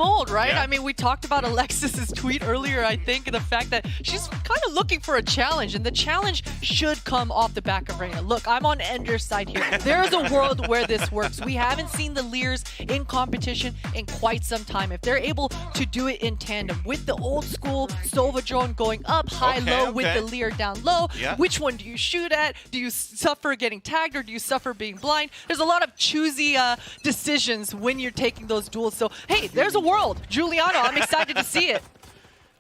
mold, right? Yeah. I mean, we talked about Alexis's tweet earlier, I think, and the fact that she's kind of looking for a challenge, and the challenge should come off the back of Reina. Look, I'm on Ender's side here. There's a world where this works. We haven't seen the Lears in competition in quite some time. If they're able to do it in tandem with the old school Sova drone going up high, low, with the Lear down low, which one do you shoot at? Do you suffer getting tagged, or do you suffer being blind? There's a lot of choosy decisions when you're taking those duels. So, hey, there's a world. Giuliano, I'm excited to see it.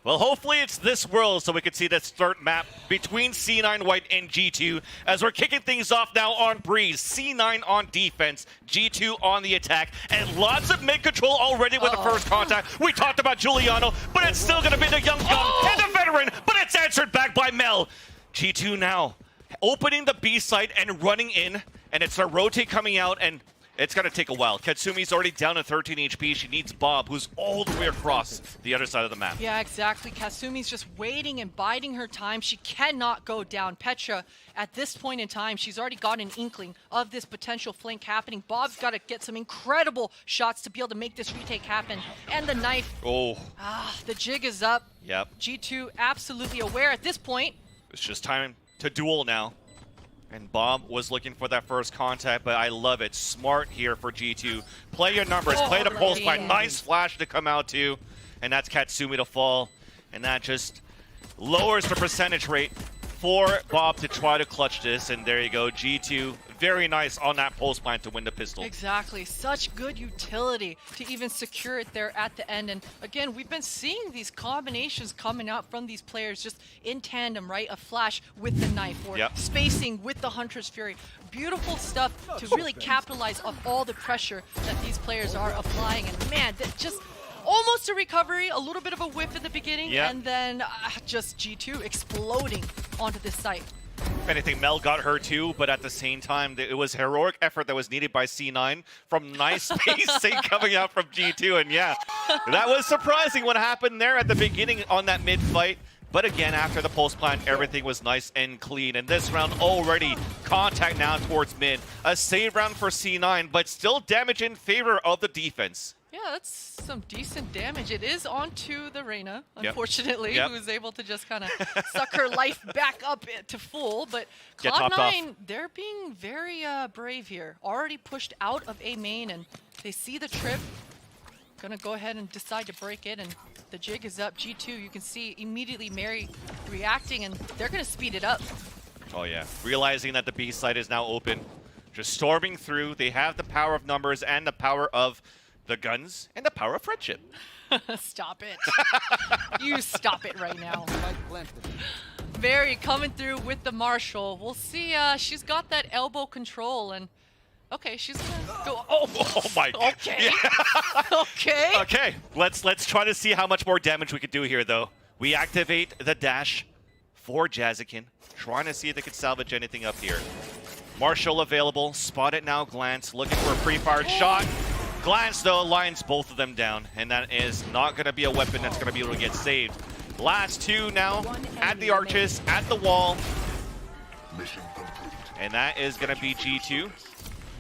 Well, hopefully it's this world so we can see that start map between C9 White and G2 as we're kicking things off now on Breeze. C9 on defense, G2 on the attack, and lots of mid-control already with the first contact. We talked about Giuliano, but it's still going to be the young gun and the veteran, but it's answered back by Mel. G2 now opening the B site and running in, and it's a rotate coming out, and it's going to take a while. Katsumi's already down to 13 HP. She needs Bob, who's all the way across the other side of the map. Yeah, exactly. Kasumi's just waiting and biding her time. She cannot go down. Petra, at this point in time, she's already got an inkling of this potential flank happening. Bob's got to get some incredible shots to be able to make this retake happen. And the knife. Oh. The jig is up. Yep. G2 absolutely aware at this point. It's just time to duel now. And Bob was looking for that first contact, but I love it. Smart here for G2. Play your numbers, play the pulse line. Nice flash to come out too. And that's Katsumi to fall. And that just lowers the percentage rate for Bob to try to clutch this. And there you go, G2. Very nice on that pulse line to win the pistol. Exactly. Such good utility to even secure it there at the end. And again, we've been seeing these combinations coming out from these players just in tandem, right? A flash with the knife or spacing with the Hunter's Fury. Beautiful stuff to really capitalize off all the pressure that these players are applying. And man, that just almost a recovery, a little bit of a whiff at the beginning, and then just G2 exploding onto this site. If anything, Mel got her too, but at the same time, it was heroic effort that was needed by C9 from nice spacing coming out from G2. And yeah, that was surprising what happened there at the beginning on that mid-fight. But again, after the pulse plant, everything was nice and clean. And this round already contact now towards mid. A save round for C9, but still damage in favor of the defense. Yeah, that's some decent damage. It is onto the Reina, unfortunately, who's able to just kind of suck her life back up to full. But Cloud9, they're being very brave here. Already pushed out of A main, and they see the trip. Gonna go ahead and decide to break it, and the jig is up. G2, you can see immediately Mary reacting, and they're gonna speed it up. Oh yeah, realizing that the B site is now open. Just storming through. They have the power of numbers and the power of the guns and the power of friendship. Stop it. You stop it right now. Mary coming through with the Marshall. We'll see. She's got that elbow control, and okay, she's gonna go. Oh my. Okay. Okay. Okay. Let's try to see how much more damage we could do here, though. We activate the dash for Jazzican, trying to see if they can salvage anything up here. Marshall available. Spot it now. Glance looking for a pre-fired shot. Glance, though, lines both of them down, and that is not going to be a weapon that's going to be able to get saved. Last two now at the arches, at the wall. Mission complete. And that is going to be G2.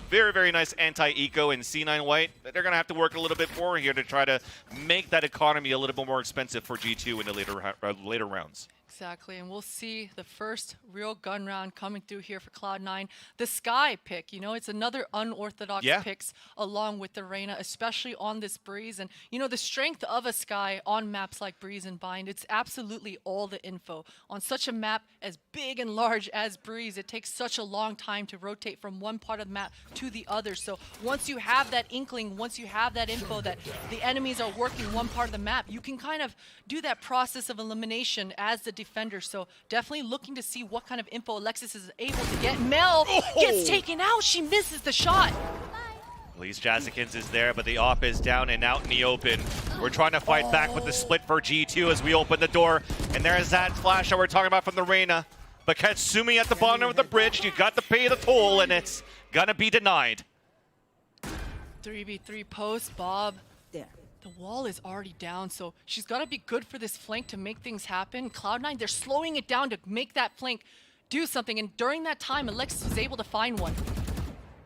Very, very nice anti-eco in C9 White. They're going to have to work a little bit more here to try to make that economy a little bit more expensive for G2 in the later rounds. Exactly, and we'll see the first real gun round coming through here for Cloud9. The Sky pick, you know, it's another unorthodox picks along with the Reina, especially on this Breeze. And, you know, the strength of a Sky on maps like Breeze and Bind, it's absolutely all the info. On such a map as big and large as Breeze, it takes such a long time to rotate from one part of the map to the other. So once you have that inkling, once you have that info that the enemies are working one part of the map, you can kind of do that process of elimination as the defender. So definitely looking to see what kind of info Alexis is able to get. Mel gets taken out. She misses the shot. At least Jazzikins is there, but the op is down and out in the open. We're trying to fight back with the split for G2 as we open the door. And there's that flash that we're talking about from the Reina. But Katsumi at the bottom of the bridge. You got to pay the toll, and it's gonna be denied. 3v3 post, Bob. The wall is already down, so she's got to be good for this flank to make things happen. Cloud9, they're slowing it down to make that flank do something, and during that time, Alexis was able to find one.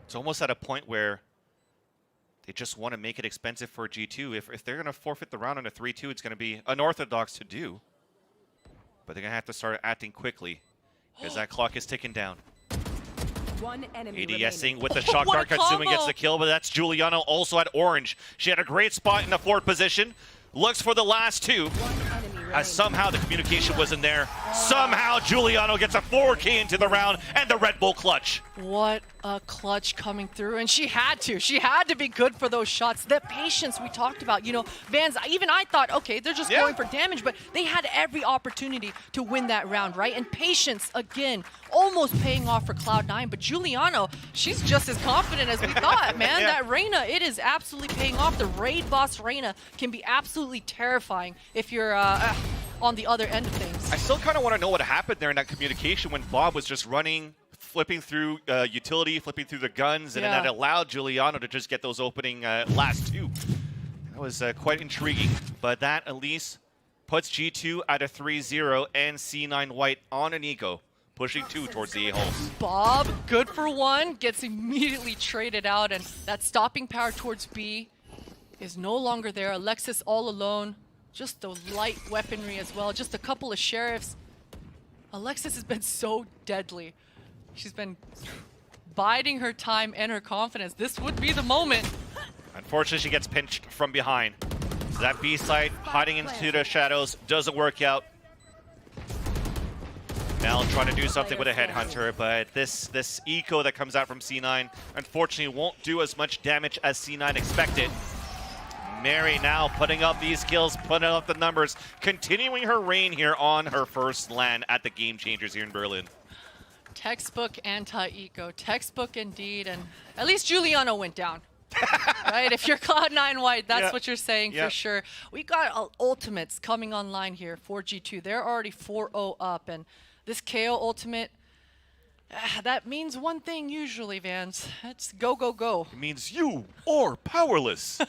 It's almost at a point where they just want to make it expensive for G2. If they're going to forfeit the round on a 3-2, it's going to be unorthodox to do. But they're going to have to start acting quickly because that clock is ticking down. One enemy ADSing with the shock what dart. a Katsumi combo. gets the kill, but that's Giuliano also at orange. She had a great spot in the forward position. Looks for the last two. As somehow the communication wasn't there. Somehow Giuliano gets a 4K into the round and the Red Bull clutch. What a clutch coming through, and she had to be good for those shots. The patience we talked about, you know, Vans, even I thought, okay, they're just going for damage, but they had every opportunity to win that round, right? And patience, again, almost paying off for Cloud9, but Giuliano, she's just as confident as we thought, man. That Reyna, it is absolutely paying off. The raid boss Reyna can be absolutely terrifying if you're on the other end of things. I still kind of want to know what happened there in that communication when Bob was just running, flipping through utility, flipping through the guns, and then that allowed Giuliano to just get those opening last two. That was quite intriguing, but that at least puts G2 at a 3-0 and C9 White on an eco, pushing 2 towards the A-holes. Bob, good for one, gets immediately traded out, and that stopping power towards B is no longer there. Alexis all alone, just the light weaponry as well, just a couple of sheriffs. Alexis has been so deadly. She's been biding her time and her confidence. This would be the moment. Unfortunately, she gets pinched from behind. So that B site hiding into the shadows doesn't work out. Mel trying to do something with a headhunter, but this eco that comes out from C9 unfortunately won't do as much damage as C9 expected. Mary now putting up these kills, putting up the numbers, continuing her reign here on her first LAN at the Game Changers here in Berlin. Textbook anti-eco, textbook indeed, and at least Giuliano went down. Right? If you're Cloud9 White, that's what you're saying for sure. We got ultimates coming online here for G2. They're already 4-0 up, and this KO ultimate, that means one thing usually, Vans. It's go, go, go. It means you are powerless.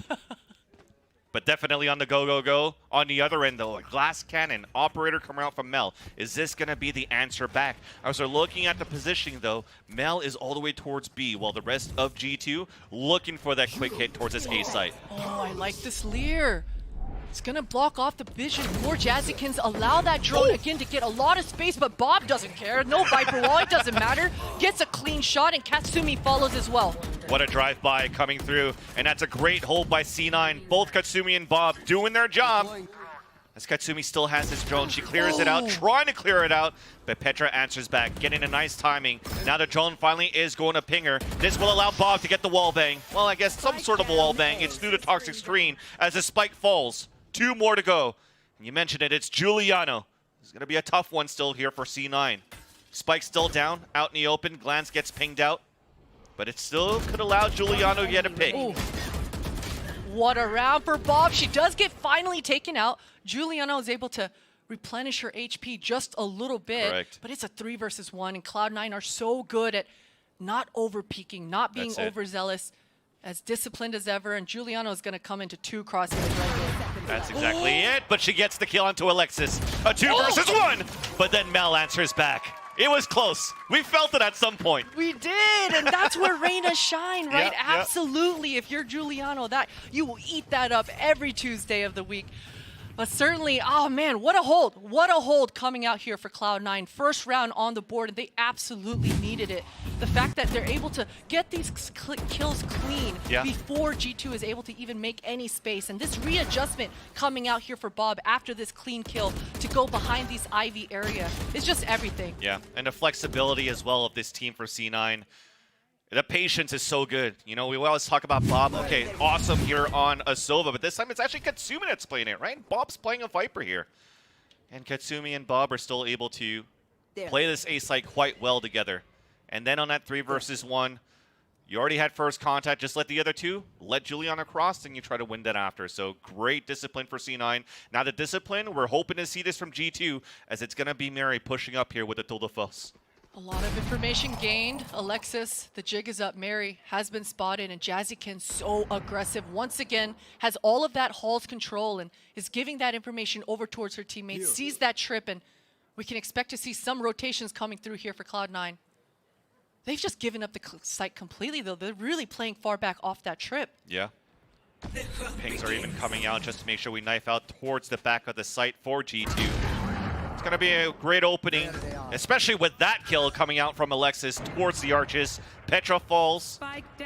But definitely on the go, go, go. On the other end, though, a glass cannon operator coming out from Mel. Is this going to be the answer back? As we're looking at the positioning, though, Mel is all the way towards B, while the rest of G2 looking for that quick hit towards this A site. Oh, I like this Lear. It's going to block off the vision. More Jazzykins allow that drone again to get a lot of space, but Bob doesn't care. No Viper wall, it doesn't matter. Gets a clean shot, and Katsumi follows as well. What a drive-by coming through, and that's a great hold by C9. Both Katsumi and Bob doing their job. As Katsumi still has his drone, she clears it out, trying to clear it out, but Petra answers back, getting a nice timing. Now the drone finally is going to ping her. This will allow Bob to get the wall bang. Well, I guess some sort of a wall bang. It's through the toxic screen as the spike falls. 2 more to go. And you mentioned it, it's Giuliano. It's going to be a tough one still here for C9. Spike still down, out in the open. Glance gets pinged out. But it still could allow Giuliano to get a pick. Ooh. What a round for Bob. She does get finally taken out. Giuliano is able to replenish her HP just a little bit. Correct. But it's a 3 versus 1, and Cloud9 are so good at not over-peaking, not being overzealous, as disciplined as ever, and Giuliano is going to come into 2 crosshairs right here. That's exactly it, but she gets the kill onto Alexis. A 2 versus 1, but then Mel answers back. It was close. We felt it at some point. We did, and that's where Reyna shine, right? Yeah, Absolutely. If you're Giuliano, that you will eat that up every Tuesday of the week. But certainly, oh man, what a hold. What a hold coming out here for Cloud9. First round on the board, and they absolutely needed it. The fact that they're able to get these kills clean before G2 is able to even make any space. And this readjustment coming out here for Bob after this clean kill to go behind these Ivy area is just everything. Yeah, and the flexibility as well of this team for C9. The patience is so good. You know, we always talk about Bob. Okay, awesome here on a Sova, but this time it's actually Katsumi that's playing it, right? Bob's playing a Viper here. And Katsumi and Bob are still able to play this A site quite well together. And then on that 3 versus 1, you already had first contact. Just let the other two, let Giuliano cross, and you try to win that after. So great discipline for C9. Now the discipline, we're hoping to see this from G2, as it's going to be Mary pushing up here with the Tour de Force. A lot of information gained. Alexis, the jig is up. Mary has been spotted, and Jazzykin so aggressive. Once again, has all of that Hall's control and is giving that information over towards her teammates. Sees that trip, and we can expect to see some rotations coming through here for Cloud9. They've just given up the site completely, though. They're really playing far back off that trip. Yeah. Pings are even coming out just to make sure we knife out towards the back of the site for G2. It's going to be a great opening, especially with that kill coming out from Alexis towards the arches. Petra falls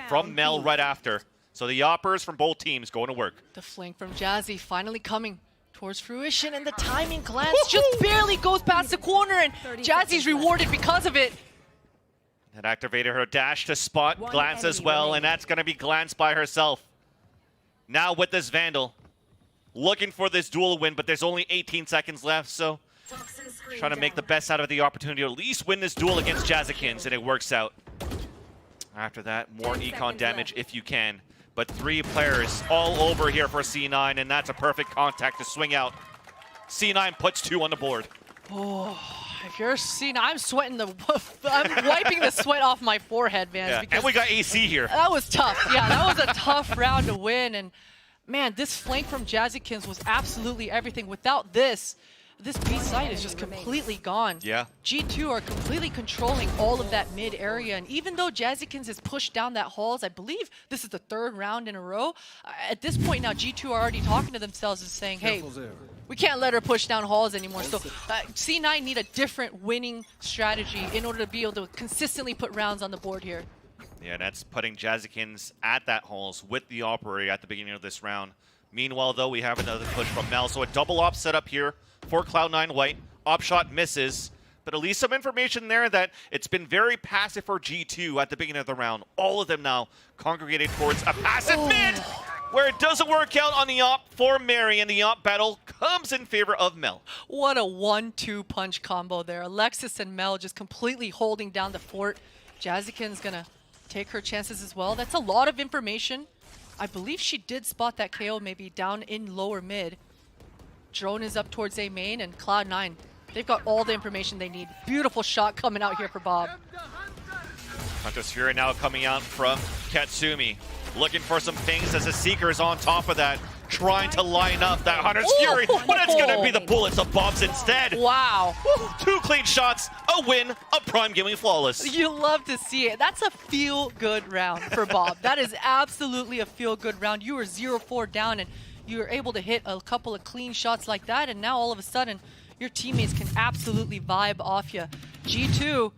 from Mel right after. So the Yoppers from both teams going to work. The flank from Jazzy finally coming towards fruition, and the timing glance just barely goes past the corner, and Jazzy's rewarded because of it. That activated her dash to spot Glance as well, and that's going to be Glance by herself. Now with this Vandal, looking for this duel win, but there's only 18 seconds left, so trying to make the best out of the opportunity to at least win this duel against Jazzikins, and it works out. After that, more econ damage if you can. But 3 players all over here for C9, and that's a perfect contact to swing out. C9 puts 2 on the board. Oh, if you're C9, I'm sweating I'm wiping the sweat off my forehead, man. Yeah, and we got AC here. That was tough. Yeah, that was a tough round to win. And man, this flank from Jazzikins was absolutely everything. Without this B site is just completely gone. Yeah. G2 are completely controlling all of that mid area, and even though Jazzikins has pushed down that halls, I believe this is the 3rd round in a row. At this point now, G2 are already talking to themselves and saying, hey, we can't let her push down halls anymore. So C9 need a different winning strategy in order to be able to consistently put rounds on the board here. Yeah, that's putting Jazzikins at that halls with the operator at the beginning of this round. Meanwhile, though, we have another push from Mel. So a double op setup here for Cloud9 White. Op shot misses, but at least some information there that it's been very passive for G2 at the beginning of the round. All of them now congregated towards a passive mid, where it doesn't work out on the op for Mary, and the op battle comes in favor of Mel. What a 1-2 punch combo there. Alexis and Mel just completely holding down the fort. Jazzikin's gonna take her chances as well. That's a lot of information. I believe she did spot that KO maybe down in lower mid. Drone is up towards A main, and Cloud9, they've got all the information they need. Beautiful shot coming out here for Bob. Hunter's Fury now coming out from Katsumi. Looking for some pings as the Seeker's on top of that, trying to line up that Hunter's Fury, but it's going to be the bullets of Bob's instead. Wow. 2 clean shots, a win, a Prime Gaming Flawless. You love to see it. That's a feel-good round for Bob. That is absolutely a feel-good round. You were 0-4 down, and you were able to hit a couple of clean shots like that, and now all of a sudden, your teammates can absolutely vibe off you. G2,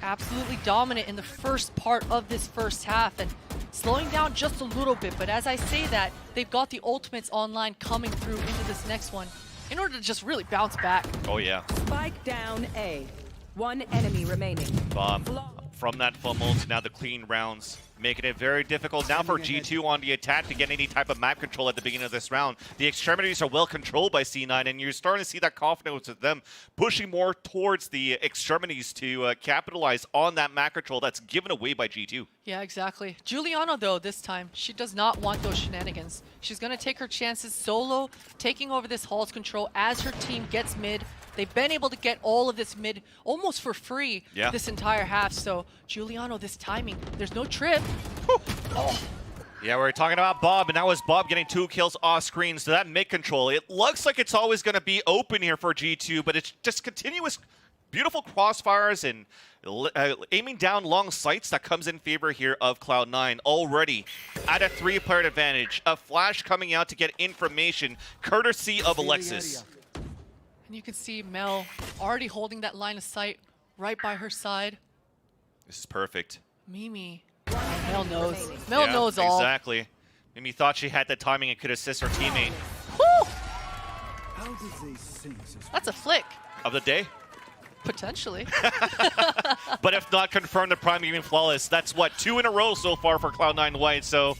absolutely dominant in the first part of this first half, and slowing down just a little bit, but as I say that, they've got the ultimates online coming through into this next one in order to just really bounce back. Oh yeah. Spike down A. 1 enemy remaining. Bob, from that fumble to now the clean rounds, making it very difficult now for G2 on the attack to get any type of map control at the beginning of this round. The extremities are well controlled by C9, and you're starting to see that confidence with them pushing more towards the extremities to capitalize on that map control that's given away by G2. Yeah, exactly. Giuliano, though, this time, she does not want those shenanigans. She's going to take her chances solo, taking over this Hall's control as her team gets mid. They've been able to get all of this mid almost for free this entire half. So, Giuliano, this timing, there's no trip. Oh. Yeah, we're talking about Bob, and that was Bob getting 2 kills off screen. So that mid control, it looks like it's always going to be open here for G2, but it's just continuous beautiful crossfires and aiming down long sights that comes in favor here of Cloud9 already at a 3-player advantage. A flash coming out to get information courtesy of Alexis. And you can see Mel already holding that line of sight right by her side. This is perfect. Mimi. Mel knows. Mel knows all. Exactly. Mimi thought she had the timing and could assist her teammate. Woo! That's a flick. Of the day? Potentially. But if not confirmed, the Prime Gaming Flawless. That's what, 2 in a row so far for Cloud9 White. So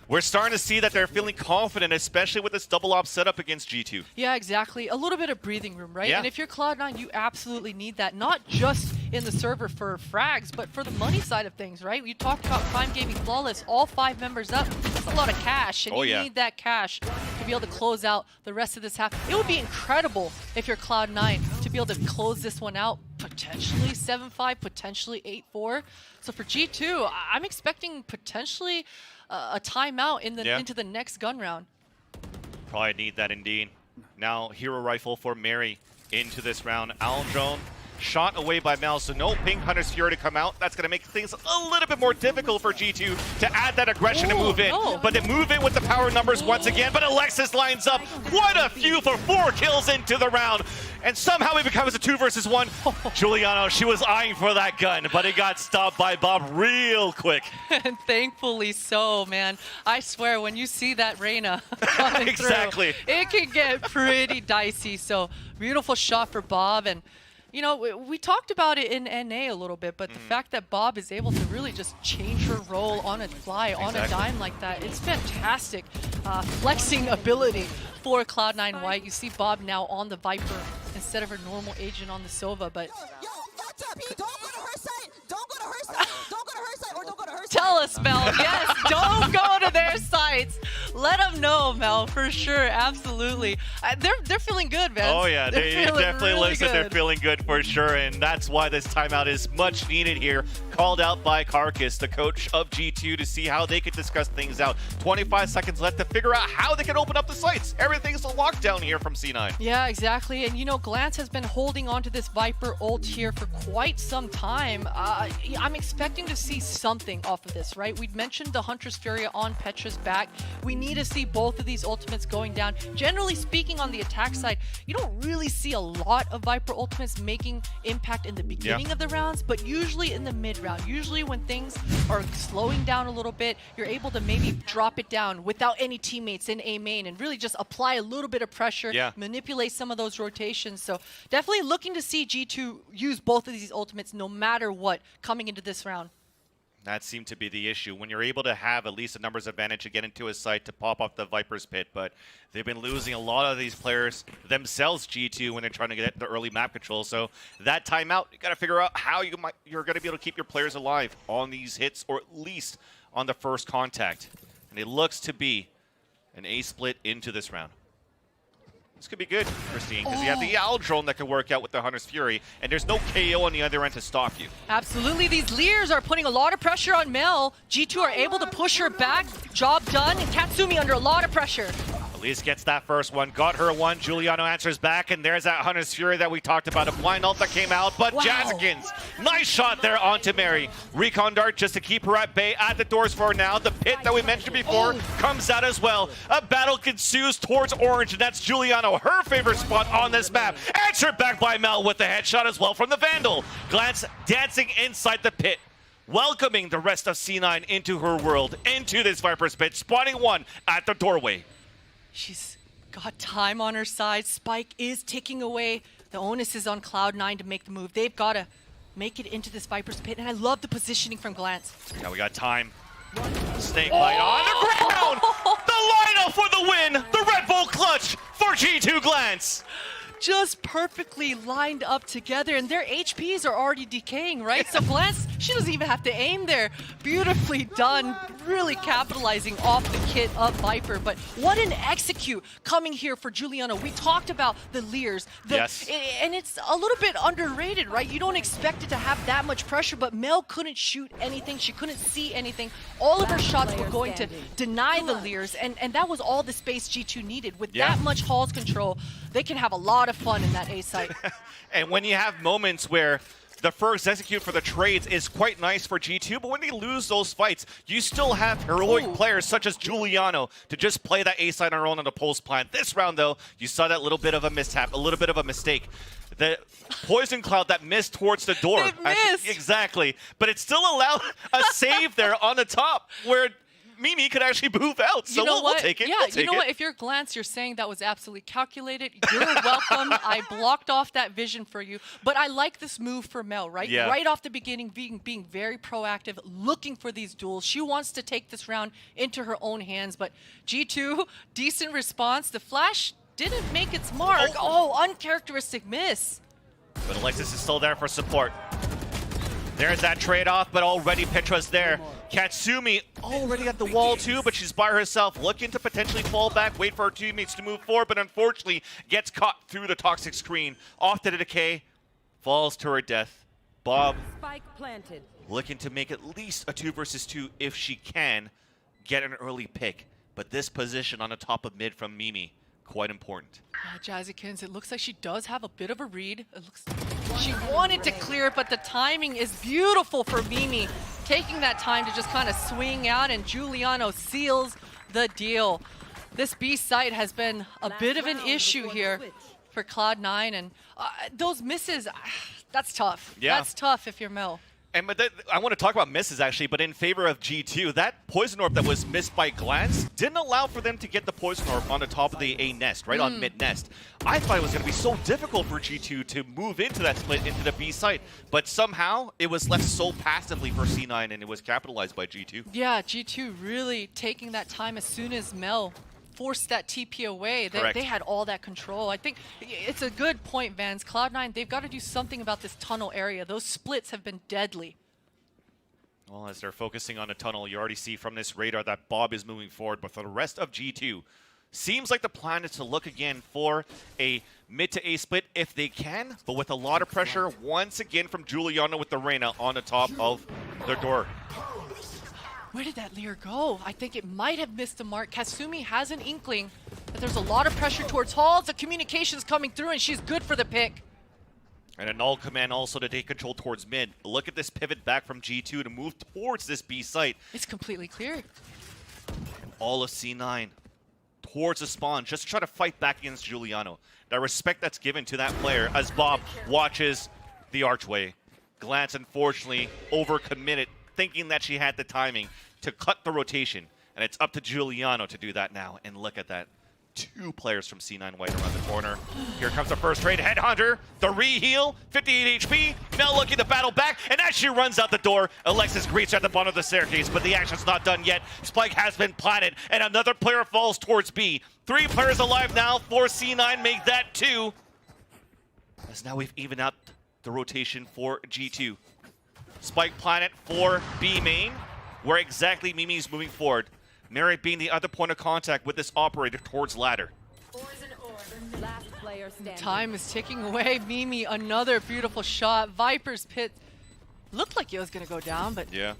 we're starting to see that they're feeling confident, especially with this double op setup against G2. Yeah, exactly. A little bit of breathing room, right? Yeah. And if you're Cloud9, you absolutely need that, not just in the server for frags, but for the money side of things, right? We talked about Prime Gaming Flawless, all 5 members up. That's a lot of cash, and you need that cash to be able to close out the rest of this half. It would be incredible if you're Cloud9 to be able to close this one out, potentially 7-5, potentially 8-4. So for G2, I'm expecting potentially a timeout in the into the next gun round. Probably need that indeed. Now, hero rifle for Mary into this round. Owl drone shot away by Mel, so no Pink Hunter's Fury to come out. That's going to make things a little bit more difficult for G2 to add that aggression and move in. No. But they move in with the power numbers once again, but Alexis lines up quite a few for 4 kills into the round. And somehow it becomes a 2 versus 1. Giuliano, she was eyeing for that gun, but it got stopped by Bob real quick. And thankfully so, man. I swear, when you see that Reyna coming Exactly. through, it can get pretty dicey. So beautiful shot for Bob. And you know, we talked about it in NA a little bit, but the fact that Bob is able to really just change her role on a fly, on a dime like that, it's fantastic flexing ability for Cloud9 White. You see Bob now on the Viper instead of her normal agent on the Sova, but... Don't go to her side! Don't go to her side! Don't go to her side! Or don't go to her side! Tell us, Mel. Yes, don't go to their sites. Let them know, Mel, for sure. Absolutely. They're feeling good, man. Oh, yeah. They definitely really listen. They're feeling good for sure. And that's why this timeout is much needed here. Called out by Carcass, the coach of G2, to see how they could discuss things out. 25 seconds left to figure out how they can open up the sites. Everything's a lockdown here from C9. Yeah, exactly. And, you know, Glance has been holding on to this Viper ult here for quite some time. I'm expecting to see something off of this, right? We'd mentioned the Hunter's Fury on Petra's back. We need to see both of these ultimates going down. Generally speaking, on the attack side, you don't really see a lot of Viper ultimates making impact in the beginning of the rounds, but usually in the mid round. Usually when things are slowing down a little bit, you're able to maybe drop it down without any teammates in A main and really just apply a little bit of pressure, manipulate some of those rotations. So definitely looking to see G2 use both of these ultimates no matter what coming into this round. That seemed to be the issue. When you're able to have at least a numbers advantage to get into a site to pop off the Viper's pit, but they've been losing a lot of these players themselves, G2, when they're trying to get the early map control. So that timeout, you got to figure out how you're going to be able to keep your players alive on these hits, or at least on the first contact. And it looks to be an A split into this round. This could be good, Christine, because you have the Owl drone that can work out with the Hunter's Fury, and there's no KO on the other end to stop you. Absolutely. These Leers are putting a lot of pressure on Mel. G2 are able to push her back. Job done. And Katsumi under a lot of pressure. Elise gets that first one, got her one. Giuliano answers back, and there's that Hunter's Fury that we talked about. A blind ult that came out, but Jazzikins, nice shot there onto Mary. Recon dart just to keep her at bay. At the doors for now. The pit that we mentioned before comes out as well. A battle ensues towards Orange, and that's Giuliano, her favorite spot on this map. Answered back by Mel with the headshot as well from the Vandal. Glance dancing inside the pit, welcoming the rest of C9 into her world, into this Viper's pit, spawning one at the doorway. She's got time on her side. Spike is ticking away. The onus is on Cloud9 to make the move. They've got to make it into this Viper's pit, and I love the positioning from Glance. Now we got time. Snake light on the ground! The lineup for the win! The Red Bull clutch for G2 Glance! Just perfectly lined up together, and their HPs are already decaying, right? So Glance, she doesn't even have to aim there. Beautifully done, really capitalizing off the kit of Viper. But what an execute coming here for Giuliano. We talked about the Leers, and it's a little bit underrated, right? You don't expect it to have that much pressure, but Mel couldn't shoot anything. She couldn't see anything. All of her shots were going to deny the Leers, and that was all the space G2 needed. With that much Hall's control, they can have a lot of fun in that A site. And when you have moments where the first execute for the trades is quite nice for G2, but when they lose those fights, you still have heroic players such as Giuliano to just play that A side on her own on the post plan. This round, though, you saw that little bit of a mishap, a little bit of a mistake. The poison cloud that missed towards the door. It missed. Exactly. But it still allowed a save there on the top where Mimi could actually move out, so we'll take it. Yeah, we'll take you know what? If you're Glance, you're saying that was absolutely calculated. You're welcome. I blocked off that vision for you. But I like this move for Mel, right? Yeah. Right off the beginning, being very proactive, looking for these duels. She wants to take this round into her own hands. But G2, decent response. The flash didn't make its mark. Oh, uncharacteristic miss. But Alexis is still there for support. There's that trade-off, but already Petra's there. Katsumi already at the wall too, but she's by herself, looking to potentially fall back, wait for her teammates to move forward, but unfortunately gets caught through the toxic screen. Off to the decay, falls to her death. Bob Spike planted. looking to make at least a 2 versus 2 if she can get an early pick. But this position on the top of mid from Mimi, quite important. Jazzikins, it looks like she does have a bit of a read. It looks She wanted to clear it, but the timing is beautiful for Mimi. Taking that time to just kind of swing out, and Giuliano seals the deal. This B site has been a bit of an issue here for Cloud9, and those misses, that's tough. Yeah. That's tough if you're Mel. And I want to talk about misses actually, but in favor of G2, that poison orb that was missed by Glance didn't allow for them to get the poison orb on the top of the A nest, right on mid nest. I thought it was going to be so difficult for G2 to move into that split into the B site, but somehow it was left so passively for C9 and it was capitalized by G2. Yeah, G2 really taking that time as soon as Mel forced that TP away. They had all that control. I think it's a good point, Vans. Cloud9, they've got to do something about this tunnel area. Those splits have been deadly. Well, as they're focusing on a tunnel, you already see from this radar that Bob is moving forward, but for the rest of G2, seems like the plan is to look again for a mid to A split if they can, but with a lot of pressure once again from Giuliano with the Reyna on the top of their door. Where did that Lear go? I think it might have missed the mark. Kasumi has an inkling that there's a lot of pressure towards Halls. The communication's coming through, and she's good for the pick. And a null command also to take control towards mid. Look at this pivot back from G2 to move towards this B site. It's completely clear. And all of C9 towards the spawn, just try to fight back against Giuliano. The respect that's given to that player as Bob watches the archway. Glance, unfortunately, overcommitted, thinking that she had the timing to cut the rotation. And it's up to Giuliano to do that now. And look at that. 2 players from C9 White around the corner. Here comes the first trade. Headhunter, the re-heal, 58 HP. Mel looking to battle back, and as she runs out the door, Alexis greets her at the bottom of the staircase, but the action's not done yet. Spike has been planted, and another player falls towards B. 3 players alive now for C9, make that 2. As now we've evened out the rotation for G2. Spike planet for B main, where exactly Mimi's moving forward. Mary being the other point of contact with this operator towards ladder. Last player standing. Time is ticking away. Mimi, another beautiful shot. Viper's Pit looked like it was going to go down, but Yeah.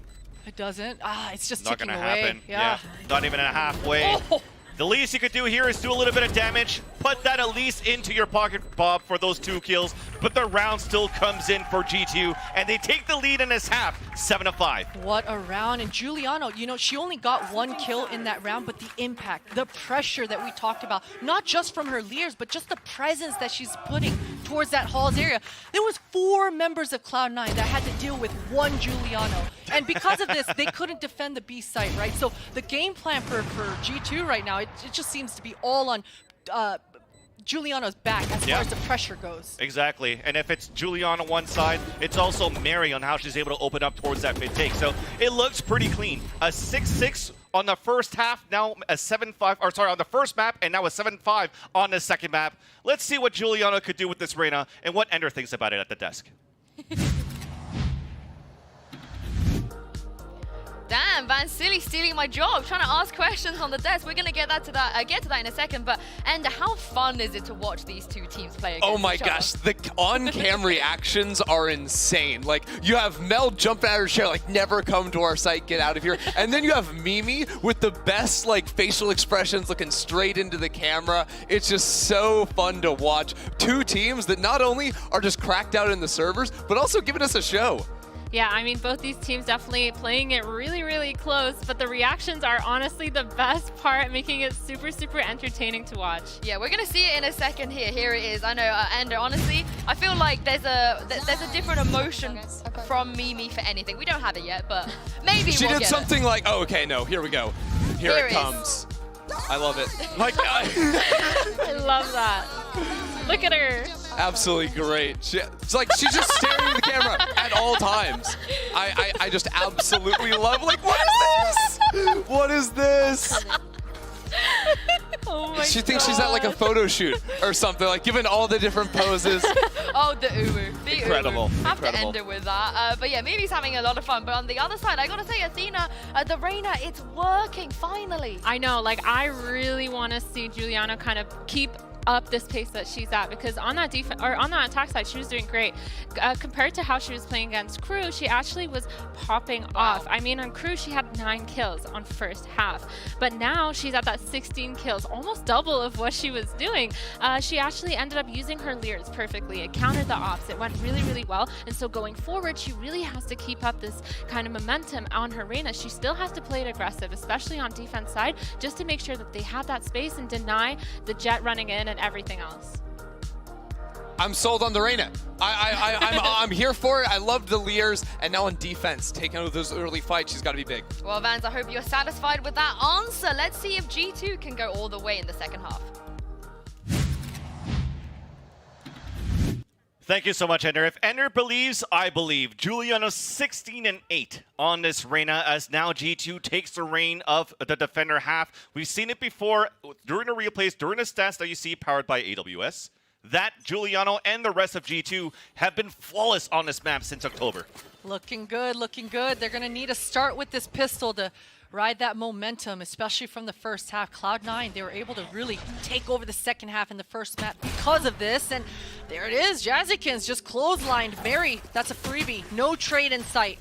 it doesn't. It's just Not ticking gonna away. happen. Yeah. Not even a halfway. Oh. The least you could do here is do a little bit of damage. Put that at least into your pocket, Bob, for those 2 kills. But the round still comes in for G2, and they take the lead in this half, 7-5. What a round. And Giuliano, you know, she only got 1 kill in that round, but the impact, the pressure that we talked about, not just from her Lears, but just the presence that she's putting towards that Halls area. There was 4 members of Cloud9 that had to deal with 1 Giuliano. And because of this, they couldn't defend the B site, right? So the game plan for G2 right now, it just seems to be all on Giuliano's back as far as the pressure goes. Exactly, and if it's Giuliano on one side, it's also Mary on how she's able to open up towards that mid take. So it looks pretty clean. A 6-6 on the first half, now a 7-5, or sorry, on the first map, and now a 7-5 on the second map. Let's see what Giuliano could do with this Reyna, and what Ender thinks about it at the desk. Damn, Van Silly stealing my job, trying to ask questions on the desk. We're gonna get to that in a second. But Ender, how fun is it to watch these 2 teams play against Oh my each other? gosh, the on-cam reactions are insane. Like, you have Mel jumping out of her chair, like, never come to our site, get out of here. And then you have Mimi with the best, like, facial expressions, looking straight into the camera. It's just so fun to watch. 2 teams that not only are just cracked out in the servers, but also giving us a show. Yeah, I mean, both these teams definitely playing it really, really close, but the reactions are honestly the best part, making it super, super entertaining to watch. Yeah, we're gonna see it in a second here. Here it is. I know, Ender, honestly, I feel like there's a different emotion from Mimi for anything. We don't have it yet, but maybe She we'll did get something like, oh, okay, no, here we go. Here Here it it is. comes. I love it. Like, I love that. Look at her. absolutely great. It's like she's just staring at the camera at all times. I just absolutely love, like, what is this? What is this? Oh my She thinks she's at like a photo shoot or something, like giving all the different poses. Oh, the uwu. The Incredible. Uwu. Have Incredible. to end it with that. But yeah, Mimi's having a lot of fun. But on the other side, I gotta say, Athena, the Reyna, it's working finally. I know, like, I really want to see Giuliano kind of keep up this pace that she's at, because on that defense or on that attack side, she was doing great. Compared to how she was playing against Crew, she actually was popping off. I mean, on Crew, she had 9 kills on first half, but now she's at that 16 kills, almost double of what she was doing. She actually ended up using her Leers perfectly. It countered the ops. It went really, really well. And so going forward, she really has to keep up this kind of momentum on her Reyna. She still has to play it aggressive, especially on defense side, just to make sure that they have that space and deny the Jet running in and everything else. I'm sold on the Reyna. I'm here for it. I loved the Leers, and now on defense, taking out those early fights, she's got to be big. Well, Vans, I hope you're satisfied with that answer. Let's see if G2 can go all the way in the second half. Thank you so much, Ender. If Ender believes, I believe. Juliano 16-8 on this Reyna, as now G2 takes the reign of the defender half. We've seen it before during the replays, during the stats that you see powered by AWS, that Juliano and the rest of G2 have been flawless on this map since October. Looking good, looking good. They're going to need to start with this pistol to ride that momentum, especially from the first half. Cloud9, they were able to really take over the second half in the first map because of this. And there it is. Jazzykins just clotheslined Mary. That's a freebie. No trade in sight.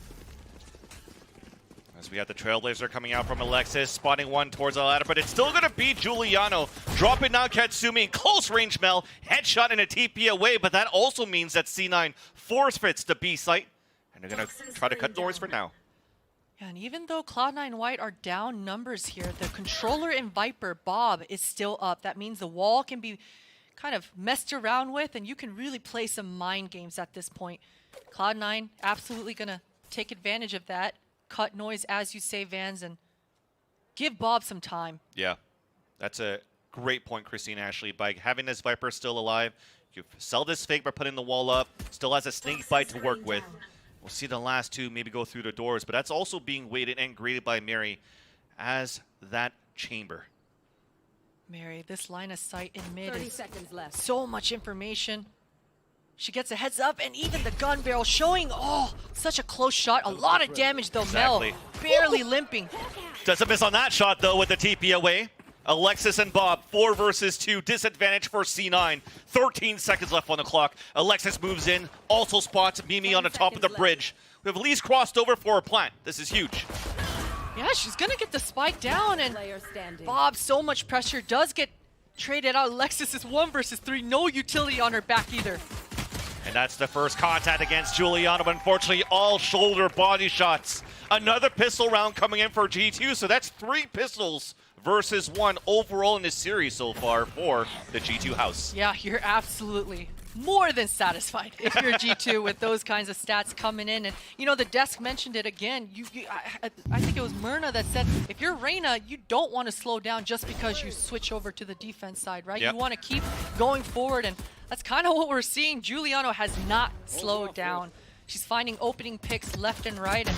As we have the Trailblazer coming out from Alexis, spotting one towards the ladder, but it's still going to be Juliano. Dropping down Katsumi in close range Mel. Headshot and a TP away, but that also means that C9 forfeits the B site. And they're going to try to cut doors for now. Yeah, and even though Cloud9 White are down numbers here, the controller and Viper, Bob, is still up. That means the wall can be kind of messed around with, and you can really play some mind games at this point. Cloud9 absolutely going to take advantage of that. Cut noise, as you say, Vans, and give Bob some time. Yeah, that's a great point, Christine Ashley. By having this Viper still alive, you sell this fake by putting the wall up, still has a snake bite to work with. We'll see the last two maybe go through the doors, but that's also being weighted and graded by Mary as that chamber. Mary, this line of sight in mid 30 is seconds left. so much information. She gets a heads up, and even the gun barrel showing, oh, such a close shot. A lot of damage, though. Exactly. Mel barely limping. Doesn't miss on that shot, though, with the TP away. Alexis and Bob, 4 versus 2, disadvantage for C9. 13 seconds left on the clock. Alexis moves in, also spots Mimi on the top of the bridge. We have at least crossed over for a plant. This is huge. Yeah, she's going to get the spike down, and Player standing. Bob, so much pressure, does get traded out. Alexis is 1 versus 3, no utility on her back either. And that's the first contact against Juliano, but unfortunately all shoulder body shots. Another pistol round coming in for G2, so that's 3 pistols versus 1 overall in this series so far for the G2 house. Yeah, you're absolutely more than satisfied if you're G2 with those kinds of stats coming in. And, you know, the desk mentioned it again. I think it was Myrna that said, if you're Reyna, you don't want to slow down just because you switch over to the defense side, right? Yep. You want to keep going forward, and that's kind of what we're seeing. Juliano has not slowed down. She's finding opening picks left and right, and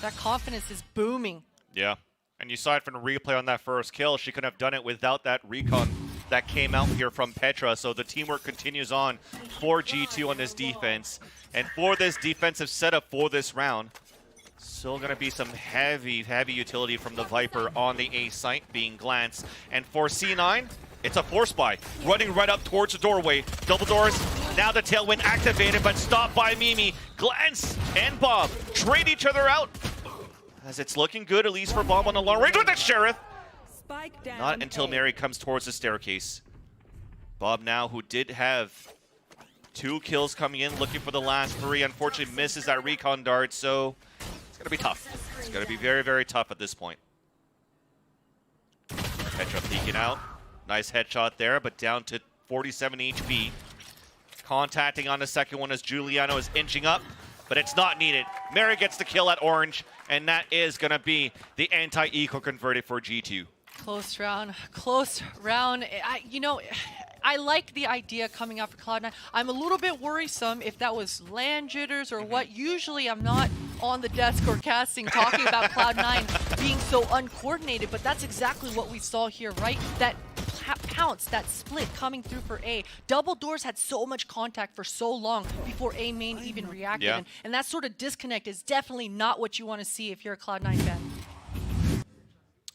that confidence is booming. Yeah, and you saw it from the replay on that first kill. She couldn't have done it without that recon that came out here from Petra. So the teamwork continues on for G2 on this defense. And for this defensive setup for this round, still going to be some heavy utility from the Viper on the A site being glanced. And for C9, it's a force buy, running right up towards the doorway. Double doors, now the tailwind activated, but stopped by Mimi. Glance and Bob trade each other out, as it's looking good, at least for Bob on the long range with the Sheriff. Spike down. Not until Mary comes towards the staircase. Bob now, who did have 2 kills coming in, looking for the last 3, unfortunately misses that recon dart, so it's going to be tough. It's going to be very, very tough at this point. Petra peeking out. Nice headshot there, but down to 47 HP. Contacting on the second one as Juliano is inching up, but it's not needed. Mary gets the kill at orange, and that is going to be the anti-eco converted for G2. Close round, close round. I like the idea coming out for Cloud9. I'm a little bit worrisome if that was LAN jitters or what. Usually I'm not on the desk or casting talking about Cloud9 being so uncoordinated, but that's exactly what we saw here, right? That pounce, that split coming through for A. Double doors had so much contact for so long before A main even reacted. Yeah. And that sort of disconnect is definitely not what you want to see if you're a Cloud9 fan.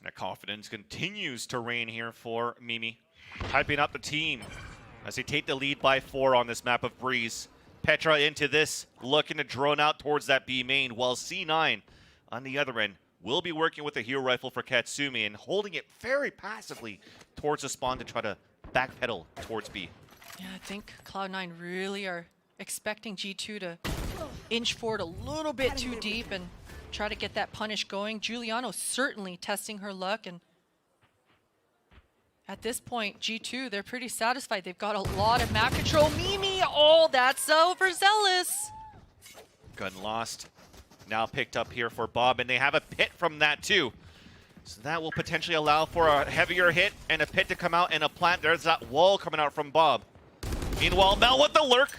That confidence continues to reign here for Mimi. hyping up the team as they take the lead by 4 on this map of Breeze. Petra into this, looking to drone out towards that B main, while C9 on the other end will be working with the hero rifle for Katsumi and holding it very passively towards the spawn to try to backpedal towards B. Yeah, I think Cloud9 really are expecting G2 to inch forward a little bit too deep and try to get that punish going. Giuliano certainly testing her luck, and at this point, G2, they're pretty satisfied. They've got a lot of map control. Mimi, oh, that's overzealous. Gun lost. Now picked up here for Bob, and they have a pit from that too. So that will potentially allow for a heavier hit and a pit to come out and a plant. There's that wall coming out from Bob. Meanwhile, Mel with the lurk.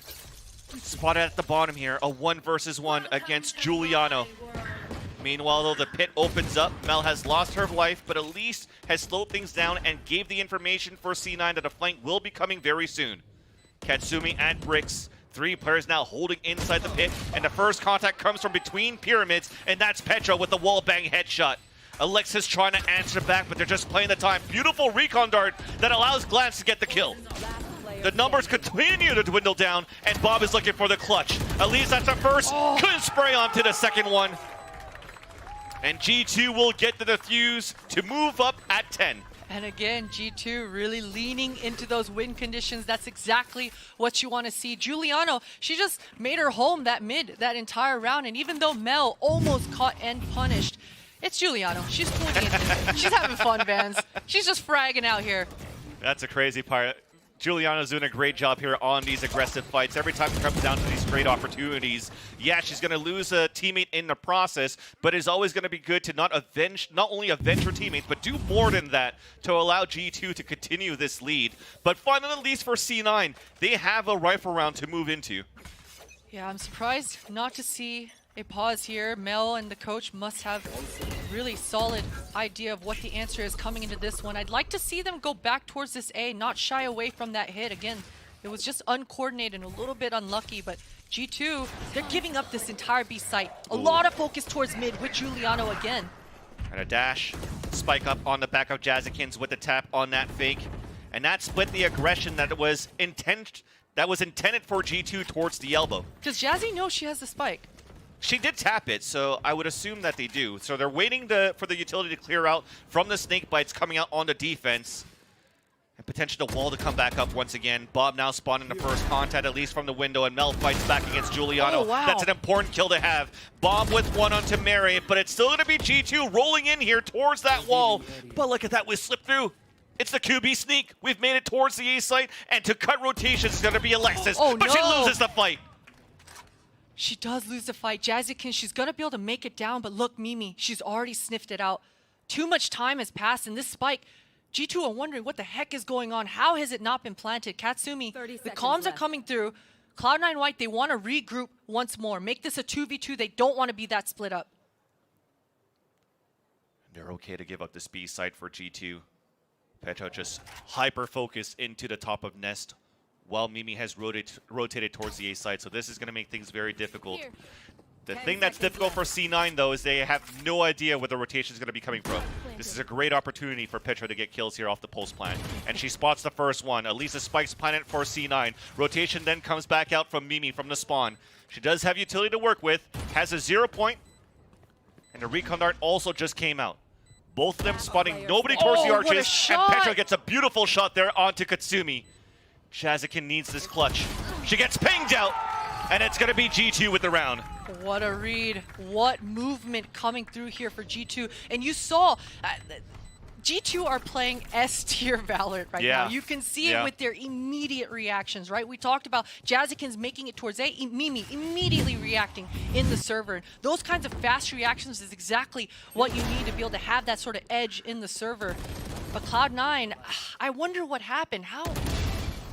Spotted at the bottom here. A 1 versus 1 against Giuliano. Meanwhile, though, the pit opens up. Mel has lost her life, but at least has slowed things down and gave the information for C9 that a flank will be coming very soon. Katsumi and Bricks. 3 players now holding inside the pit, and the first contact comes from between pyramids, and that's Petra with the wall bang headshot. Alexis trying to answer back, but they're just playing the time. Beautiful recon dart that allows Glance to get the kill. The numbers continue to dwindle down, and Bob is looking for the clutch. At least that's the first. Couldn't spray onto the second one. And G2 will get the defuse to move up at 10. And again, G2 really leaning into those win conditions. That's exactly what you want to see. Giuliano, she just made her home that mid, that entire round. And even though Mel almost caught and punished, it's Giuliano. She's cooling in. She's having fun, Vans. She's just fragging out here. That's a crazy part. Giuliano's doing a great job here on these aggressive fights. Every time it comes down to these great opportunities, yeah, she's going to lose a teammate in the process, but it's always going to be good to not only avenge her teammates, but do more than that to allow G2 to continue this lead. But finally, at least for C9, they have a rifle round to move into. Yeah, I'm surprised not to see a pause here. Mel and the coach must have a really solid idea of what the answer is coming into this one. I'd like to see them go back towards this A, not shy away from that hit. Again, it was just uncoordinated and a little bit unlucky, but G2, they're giving up this entire B site. A lot of focus towards mid with Giuliano again. And a dash, spike up on the back of Jazikins with the tap on that fake. And that split the aggression that was intended for G2 towards the elbow. Does Jazzy know she has the spike? She did tap it, so I would assume that they do. So they're waiting for the utility to clear out from the snake bites coming out on the defense. And potentially the wall to come back up once again. Bob now spawning the first contact, at least from the window, and Mel fights back against Giuliano. Oh, wow. That's an important kill to have. Bob with one onto Mary, but it's still going to be G2 rolling in here towards that wall. But look at that, we slipped through. It's the QB sneak. We've made it towards the A site, and to cut rotations is going to be Alexis, but she loses the fight. She does lose the fight. Jazzykin, she's going to be able to make it down, but look, Mimi, she's already sniffed it out. Too much time has passed, and this spike, G2 are wondering what the heck is going on. How has it not been planted? Katsumi, the comms are coming through. Cloud9 White, they want to regroup once more. Make this a 2v2. They don't want to be that split up. They're okay to give up this B site for G2. Petra just hyper-focused into the top of Nest, while Mimi has rotated towards the A side, so this is going to make things very difficult. The thing that's difficult for C9, though, is they have no idea where the rotation is going to be coming from. This is a great opportunity for Petra to get kills here off the pulse plant. And she spots the first one. At least a spike's planted for C9. Rotation then comes back out from Mimi from the spawn. She does have utility to work with, has a 0 point, and the recon dart also just came out. Both of them spotting nobody towards the arches, and Petra gets a beautiful shot there onto Katsumi. Jazikin needs this clutch. She gets pinged out, and it's going to be G2 with the round. What a read. What movement coming through here for G2. And you saw, G2 are playing S-tier Valorant right now. You can see it with their immediate reactions, right? We talked about Jazikins making it towards A, Mimi immediately reacting in the server. Those kinds of fast reactions is exactly what you need to be able to have that sort of edge in the server. But Cloud9, I wonder what happened. How?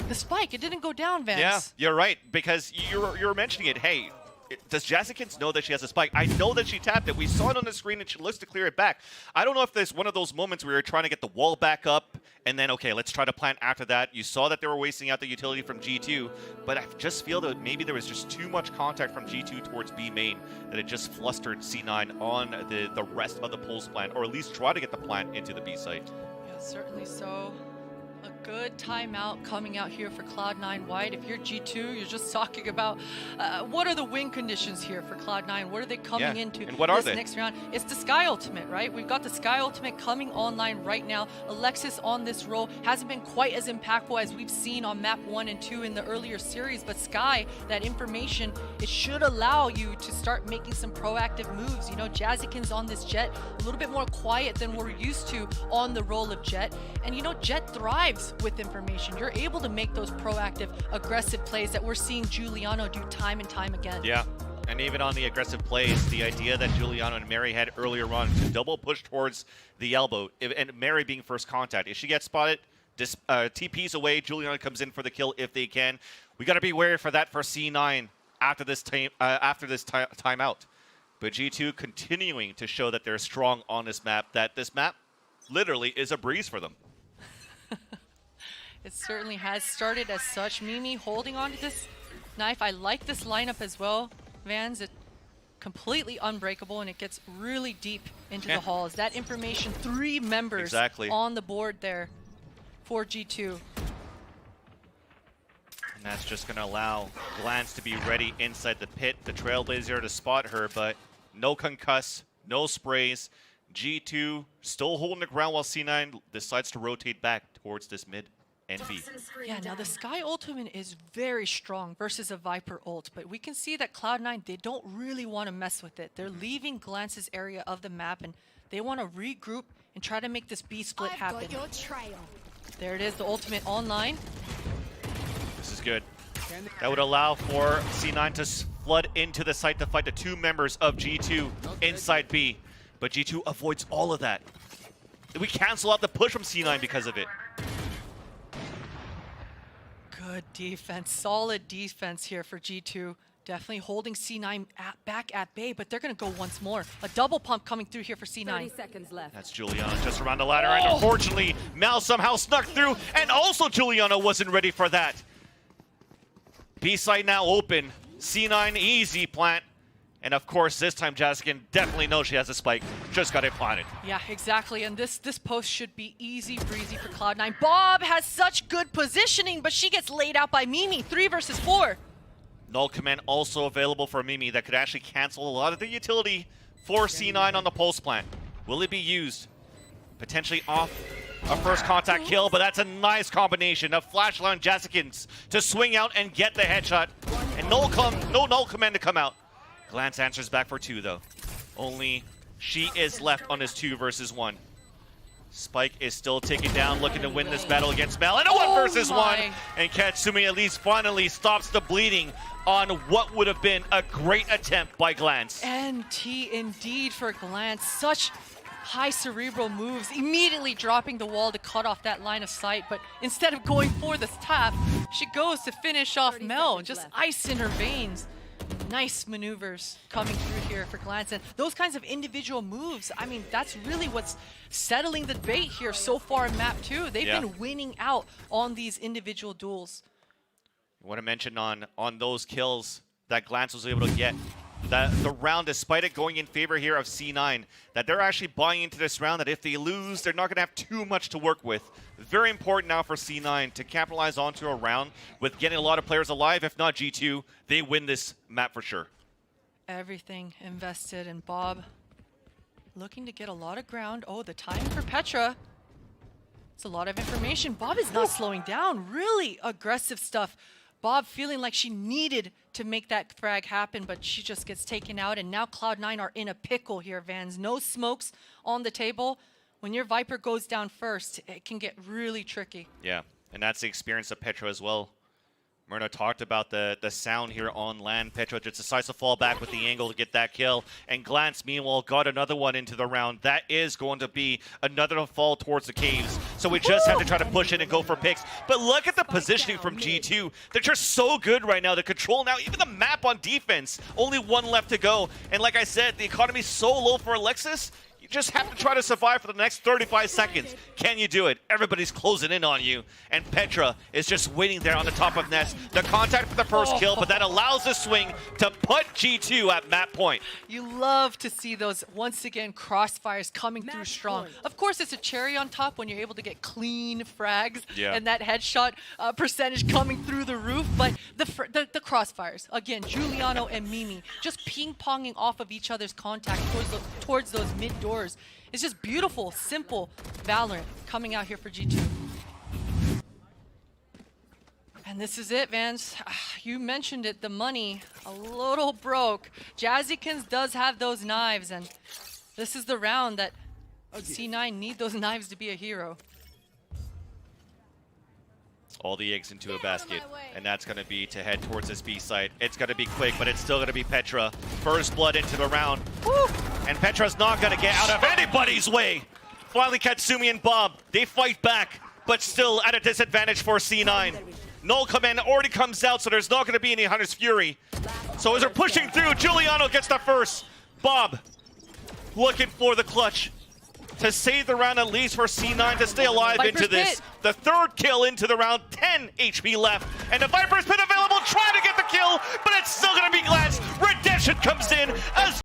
The spike, it didn't go down, Vance. Yeah, you're right, because you're mentioning it. Hey, does Jazikins know that she has a spike? I know that she tapped it. We saw it on the screen, and she looks to clear it back. I don't know if there's one of those moments where you're trying to get the wall back up, and then, okay, let's try to plant after that. You saw that they were wasting out the utility from G2, but I just feel that maybe there was just too much contact from G2 towards B main, that it just flustered C9 on the rest of the pulse plant, or at least try to get the plant into the B site. Yeah, certainly so. Good timeout coming out here for Cloud9 White. If you're G2, you're just talking about what are the win conditions here for Cloud9? What are they coming into and what are this they? next round? It's the Sky Ultimate, right? We've got the Sky Ultimate coming online right now. Alexis on this role hasn't been quite as impactful as we've seen on map 1 and 2 in the earlier series, but Sky, that information, it should allow you to start making some proactive moves. You know, Jazzikin's on this Jet, a little bit more quiet than we're used to on the role of Jet. And you know, Jet thrives with information. You're able to make those proactive, aggressive plays that we're seeing Giuliano do time and time again. Yeah, and even on the aggressive plays, the idea that Giuliano and Mary had earlier on to double push towards the elbow, and Mary being first contact. If she gets spotted, TP's away, Giuliano comes in for the kill if they can. We got to be wary for that for C9 after this timeout. But G2 continuing to show that they're strong on this map, that this map literally is a breeze for them. It certainly has started as such. Mimi holding on to this knife. I like this lineup as well, Vans. It's completely unbreakable, and it gets really deep into the halls. That information, 3 members on the board there for G2. And that's just going to allow Glance to be ready inside the pit, the Trailblazer to spot her, but no concuss, no sprays. G2 still holding the ground while C9 decides to rotate back towards this mid NB. Yeah, now the Sky Ultimate is very strong versus a Viper ult, but we can see that Cloud9, they don't really want to mess with it. They're leaving Glance's area of the map, and they want to regroup and try to make this B split happen. There it is, the ultimate online. This is good. That would allow for C9 to flood into the site to fight the 2 members of G2 inside B. But G2 avoids all of that. We cancel out the push from C9 because of it. Good defense, solid defense here for G2. Definitely holding C9 back at bay, but they're going to go once more. A double pump coming through here for C9. 30 seconds left. That's Giuliano just around the ladder, and unfortunately, Mal somehow snuck through, and also Giuliano wasn't ready for that. B side now open. C9 easy plant. And of course, this time Jazzikin definitely knows she has a spike. Just got it planted. Yeah, exactly. And this post should be easy breezy for Cloud9. Bob has such good positioning, but she gets laid out by Mimi. 3 versus 4. Null command also available for Mimi that could actually cancel a lot of the utility for C9 on the pulse plant. Will it be used? Potentially off a first contact kill, but that's a nice combination of flashlight on Jazzikins to swing out and get the headshot. And no null command to come out. Glance answers back for 2 though. Only she is left on this 2 versus 1. Spike is still taken down, looking to win this battle against Mel. And a 1 versus 1. And Katsumi at least finally stops the bleeding on what would have been a great attempt by Glance. NT indeed for Glance. Such high cerebral moves, immediately dropping the wall to cut off that line of sight. But instead of going for this tap, she goes to finish off Mel. Just ice in her veins. Nice maneuvers coming through here for Glance. And those kinds of individual moves, I mean, that's really what's settling the debate here so far in map 2. They've been winning out on these individual duels. I want to mention on those kills that Glance was able to get, that the round, despite it going in favor here of C9, that they're actually buying into this round, that if they lose, they're not going to have too much to work with. Very important now for C9 to capitalize onto a round with getting a lot of players alive. If not G2, they win this map for sure. Everything invested in Bob. Looking to get a lot of ground. Oh, the timing for Petra. It's a lot of information. Bob is not slowing down. Really aggressive stuff. Bob feeling like she needed to make that frag happen, but she just gets taken out. And now Cloud9 are in a pickle here, Vans. No smokes on the table. When your Viper goes down first, it can get really tricky. Yeah, and that's the experience of Petra as well. Myrna talked about the sound here on land. Petra just decides to fall back with the angle to get that kill. And Glance, meanwhile, got another one into the round. That is going to be another fall towards the caves. So we just have to try to push in and go for picks. But look at the positioning from G2. They're just so good right now to control now even the map on defense. Only 1 left to go. And like I said, the economy is so low for Alexis. You just have to try to survive for the next 35 seconds. Can you do it? Everybody's closing in on you. And Petra is just waiting there on the top of nest. The contact for the first kill, but that allows the swing to put G2 at map point. You love to see those, once again, crossfires coming through strong. Of course, it's a cherry on top when you're able to get clean frags and that headshot percentage coming through the roof. But the crossfires, again, Giuliano and Mimi, just ping-ponging off of each other's contact towards those mid doors. It's just beautiful, simple Valorant coming out here for G2. And this is it, Vance. You mentioned it, the money, a little broke. Jazzykins does have those knives, and this is the round that C9 need those knives to be a hero. All the eggs into a basket, and that's going to be to head towards this B site. It's going to be quick, but it's still going to be Petra. First blood into the round. Woo! And Petra's not going to get out of anybody's way. Finally, Katsumi and Bob, they fight back, but still at a disadvantage for C9. Null command already comes out, so there's not going to be any Hunter's Fury. So as they're pushing through, Giuliano gets the first. Bob looking for the clutch to save the round, at least for C9 to stay alive into this. The third kill into the round, 10 HP left. And the Viper's Pit available, trying to get the kill, but it's still going to be glanced. Redemption comes in as